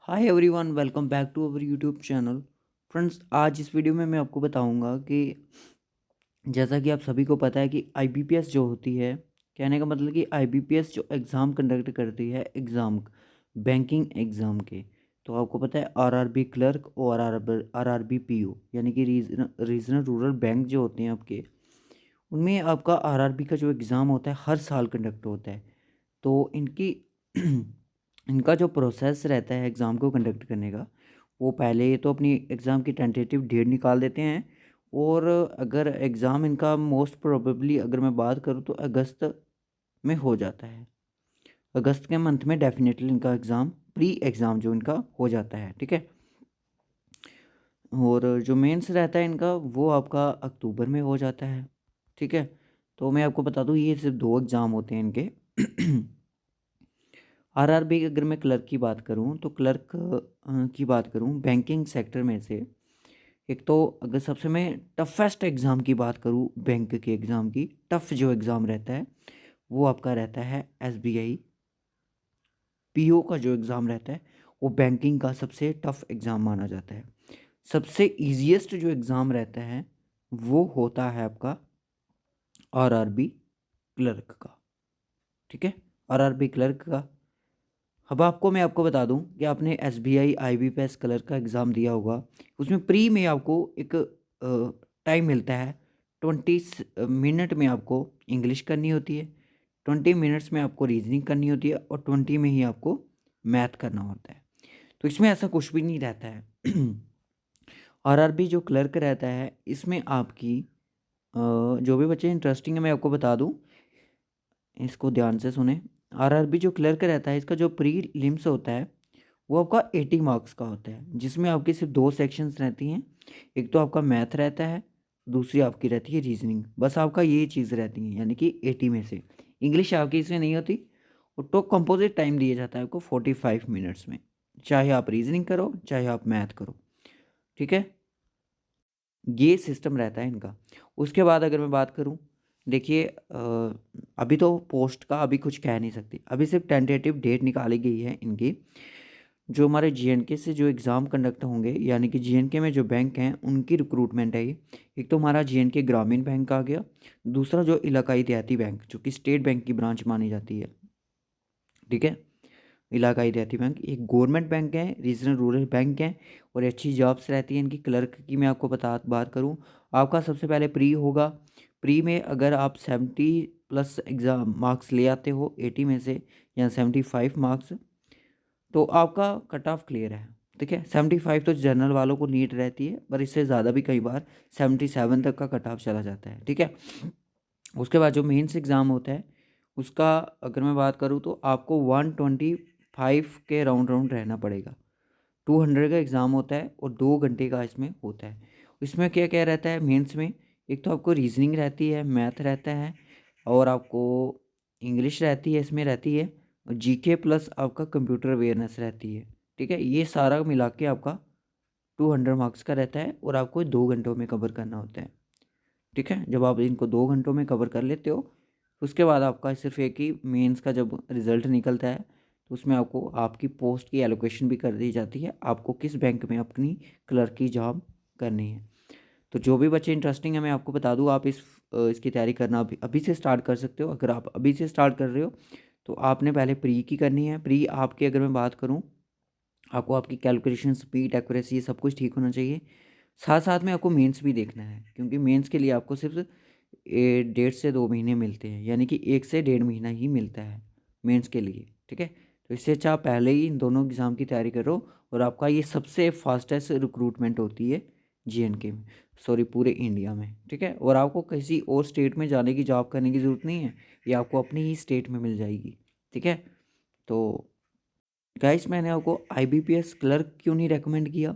Hi everyone, welcome back to our YouTube channel. Friends, आज इस video में मैं आपको बताऊंगा कि जैसा कि आप सभी को पता है कि आईबीपीएस जो होती है, कहने का मतलब कि आईबीपीएस जो एग्ज़ाम कंडक्ट करती है, एग्ज़ाम बैंकिंग एग्ज़ाम के। तो आपको पता है आरआरबी क्लर्क और आरआरबी पीओ यानी कि रीजनल रूरल बैंक जो होते हैं आपके, उनमें आपका आरआरबी का जो एग्ज़ाम होता है हर साल कंडक्ट होता है। तो इनकी इनका जो प्रोसेस रहता है एग्ज़ाम को कंडक्ट करने का, वो पहले तो अपनी एग्ज़ाम की टेंटेटिव डेट निकाल देते हैं। और अगर एग्ज़ाम इनका मोस्ट प्रोबेबली अगर मैं बात करूँ तो अगस्त में हो जाता है। अगस्त के मंथ में डेफिनेटली इनका एग्ज़ाम प्री एग्ज़ाम जो इनका हो जाता है, ठीक है। और जो मेंस रहता है इनका वो आपका अक्टूबर में हो जाता है, ठीक है। तो मैं आपको बता दूँ ये सिर्फ 2 एग्ज़ाम होते हैं इनके। आरआरबी की अगर मैं क्लर्क की बात करूं तो क्लर्क की बात करूं बैंकिंग सेक्टर में से, एक तो अगर सबसे मैं टफेस्ट एग्ज़ाम की बात करूं, बैंक के एग्ज़ाम की टफ जो एग्ज़ाम रहता है वो आपका रहता है एसबीआई पीओ का जो एग्ज़ाम रहता है वो बैंकिंग का सबसे टफ एग्ज़ाम माना जाता है। सबसे इजीएस्ट जो एग्ज़ाम रहता है वो होता है आपका आरआरबी क्लर्क का, ठीक है। आरआरबी क्लर्क का अब मैं आपको बता दूं कि आपने एसबीआई आईबीपीएस क्लर्क का एग्ज़ाम दिया होगा। उसमें प्री में आपको एक टाइम मिलता है। 20 मिनट में आपको इंग्लिश करनी होती है, 20 मिनट्स में आपको रीजनिंग करनी होती है और 20 में ही आपको मैथ करना होता है। तो इसमें ऐसा कुछ भी नहीं रहता है। आरआरबी जो क्लर्क रहता है इसमें आपकी जो भी बच्चे इंटरेस्टिंग है मैं आपको बता दूं, इसको ध्यान से सुने। आरआरबी जो क्लर्क रहता है इसका जो प्री लिम्स होता है वो आपका 80 मार्क्स का होता है, जिसमें आपकी सिर्फ 2 सेक्शंस रहती हैं। एक तो आपका मैथ रहता है, दूसरी आपकी रहती है रीजनिंग। बस आपका ये चीज़ रहती है, यानी कि 80 में से इंग्लिश आपकी इसमें नहीं होती। और तो कंपोजिट टाइम दिया जाता है आपको 45 मिनट्स में, चाहे आप रीजनिंग करो चाहे आप मैथ करो, ठीक है। ये सिस्टम रहता है इनका। उसके बाद अगर मैं बात करूं, देखिए अभी तो पोस्ट का अभी कुछ कह नहीं सकती, अभी सिर्फ टेंटेटिव डेट निकाली गई है इनकी। जो हमारे जीएनके से जो एग्ज़ाम कंडक्ट होंगे, यानी कि जीएनके में जो बैंक हैं उनकी रिक्रूटमेंट है ये। एक तो हमारा जीएनके ग्रामीण बैंक आ गया, दूसरा जो इलाकाई देहाती बैंक जो कि स्टेट बैंक की ब्रांच मानी जाती है, ठीक है। इलाकाई देहाती बैंक एक गवर्नमेंट बैंक है, रीजनल रूरल बैंक है और अच्छी जॉब्स रहती हैं इनकी। क्लर्क की मैं आपको बात करूं, आपका सबसे पहले प्री होगा। प्री में अगर आप 70+ एग्ज़ाम मार्क्स ले आते हो 80 में से, या 75 मार्क्स, तो आपका कट ऑफ क्लियर है, ठीक है। 75 तो जनरल वालों को नीट रहती है, पर इससे ज़्यादा भी कई बार 77 तक का कट ऑफ चला जाता है, ठीक है। उसके बाद जो मेंस एग्ज़ाम होता है उसका अगर मैं बात करूँ तो आपको 125 के राउंड राउंड रहना पड़ेगा। 200 का एग्ज़ाम होता है और 2 घंटे का इसमें होता है। इसमें क्या क्या रहता है मेंस में, एक तो आपको रीजनिंग रहती है, मैथ रहता है और आपको इंग्लिश रहती है, इसमें रहती है जीके प्लस आपका कंप्यूटर अवेयरनेस रहती है, ठीक है। ये सारा मिला के आपका 200 मार्क्स का रहता है और आपको 2 घंटों में कवर करना होता है, ठीक है। जब आप इनको 2 घंटों में कवर कर लेते हो, उसके बाद आपका सिर्फ एक ही मेंस का जब रिज़ल्ट निकलता है तो उसमें आपको आपकी पोस्ट की एलोकेशन भी कर दी जाती है, आपको किस बैंक में अपनी क्लर्क की जॉब करनी है। तो जो भी बच्चे इंटरेस्टिंग है मैं आपको बता दूं, आप इसकी तैयारी करना अभी अभी से स्टार्ट कर सकते हो। अगर आप अभी से स्टार्ट कर रहे हो तो आपने पहले प्री की करनी है। प्री आपकी अगर मैं बात करूँ, आपको आपकी कैलकुलेशन स्पीड एक्यूरेसी ये सब कुछ ठीक होना चाहिए। साथ साथ में आपको मेंस भी देखना है, क्योंकि मेंस के लिए आपको सिर्फ 1.5 से 2 महीने मिलते हैं, यानी कि 1 से 1.5 महीना ही मिलता है मेंस के लिए, ठीक है। तो इससे अच्छा आप पहले ही इन दोनों एग्ज़ाम की तैयारी करो। और आपका ये सबसे फास्टेस्ट रिक्रूटमेंट होती है जीएनके में, सॉरी पूरे इंडिया में, ठीक है। और आपको किसी और स्टेट में जाने की जॉब करने की ज़रूरत नहीं है, ये आपको अपनी ही स्टेट में मिल जाएगी, ठीक है। तो गाइस, मैंने आपको आईबीपीएस क्लर्क क्यों नहीं रेकमेंड किया,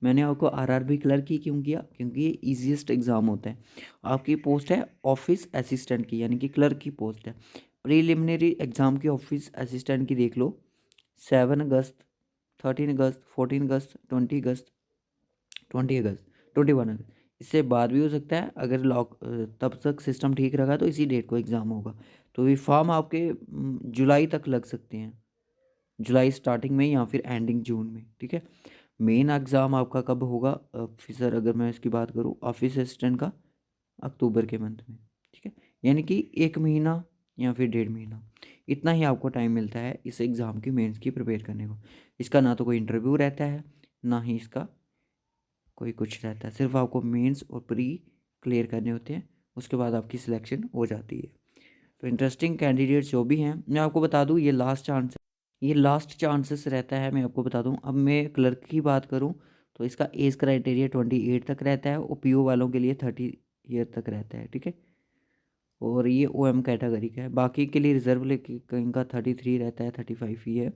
मैंने आपको आरआरबी क्लर्क ही क्यों किया, क्योंकि ये ईजीएस्ट एग्ज़ाम होता है। आपकी पोस्ट है ऑफिस असिस्टेंट की, यानी कि क्लर्क की पोस्ट है। प्रीलिमिनरी एग्ज़ाम की ऑफिस असिस्टेंट की देख लो, 7 अगस्त, 13 अगस्त, 14 अगस्त, 20 अगस्त, 20 अगस्त, 21 अगस्त। इससे बाद भी हो सकता है, अगर तब तक सिस्टम ठीक रखा तो इसी डेट को एग्ज़ाम होगा। तो ये फॉर्म आपके जुलाई तक लग सकते हैं, जुलाई स्टार्टिंग में या फिर एंडिंग जून में, ठीक है। मेन एग्ज़ाम आपका कब होगा ऑफिसर, अगर मैं इसकी बात करूँ ऑफिस असिस्टेंट का, अक्टूबर के मंथ में, ठीक है। यानी कि 1 महीना या फिर 1.5 महीना, इतना ही आपको टाइम मिलता है इस एग्ज़ाम की मेंस की प्रिपेयर करने को। इसका ना तो कोई इंटरव्यू रहता है, ना ही इसका कोई कुछ रहता है, सिर्फ आपको मेंस और प्री क्लियर करने होते हैं, उसके बाद आपकी सिलेक्शन हो जाती है। तो इंटरेस्टिंग कैंडिडेट्स जो भी हैं, मैं आपको बता दूं ये लास्ट चांसेस रहता है, मैं आपको बता दूं। अब मैं क्लर्क की बात करूं तो इसका एज क्राइटेरिया 28 तक रहता है और पीओ वालों के लिए 30 ईयर तक रहता है, ठीक है। और ये ओएम कैटेगरी का है, बाकी के लिए रिजर्व लेके कहीं का 33 रहता है, 35 ही है।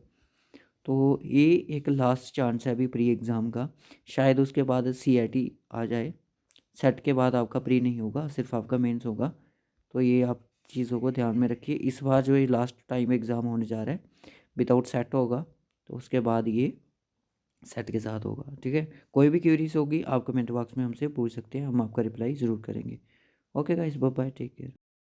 तो ये एक लास्ट चांस है अभी प्री एग्ज़ाम का, शायद उसके बाद सीआईटी आ जाए। सेट के बाद आपका प्री नहीं होगा, सिर्फ आपका मेंस होगा। तो ये आप चीज़ों को ध्यान में रखिए। इस बार जो ये लास्ट टाइम एग्ज़ाम होने जा रहा है विदाउट सेट होगा, तो उसके बाद ये सेट के साथ होगा, ठीक है। कोई भी क्यूरीज होगी आप कमेंट बॉक्स में हमसे पूछ सकते हैं, हम आपका रिप्लाई ज़रूर करेंगे। Okay guys, bye bye, take care.